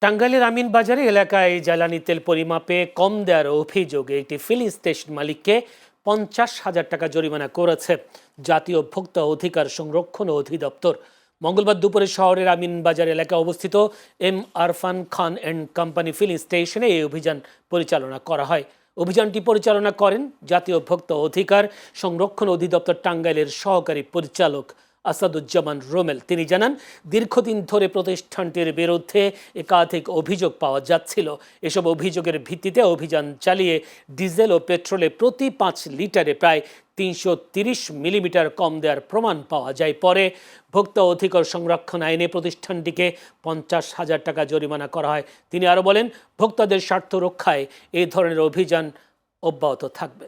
টাঙ্গাইলের আমিনবাজারে এলাকায় জ্বালানি তেল পরিমাপে কম দেওয়ার অভিযোগে একটি ফিলিং স্টেশন মালিককে 50,000 টাকা জরিমানা করেছে জাতীয় ভোক্তা অধিকার সংরক্ষণ অধিদপ্তর। মঙ্গলবার দুপুরে শহরের আমিনবাজার এলাকায় অবস্থিত M Arfan Khan and company filling স্টেশনে এই অভিযান পরিচালনা করা হয়। অভিযানটি পরিচালনা করেন জাতীয় ভোক্তা অধিকার সংরক্ষণ অধিদপ্তর টাঙ্গাইলের সহকারী পরিচালক আসাদুজ্জামান রোমেল। তিনি জানান, দীর্ঘদিন ধরে প্রতিষ্ঠানটির বিরুদ্ধে একাধিক অভিযোগ পাওয়া যাচ্ছিল। এসব অভিযোগের ভিত্তিতে অভিযান চালিয়ে ডিজেল ও পেট্রোলে প্রতি 5 লিটারে প্রায় 330 মিলিমিটার কম দেওয়ার প্রমাণ পাওয়া যায়। পরে ভোক্তা অধিকার সংরক্ষণ আইনে প্রতিষ্ঠানটিকে 50,000 টাকা জরিমানা করা হয়। তিনি আরও বলেন, ভোক্তাদের স্বার্থ রক্ষায় এই ধরনের অভিযান অব্যাহত থাকবে।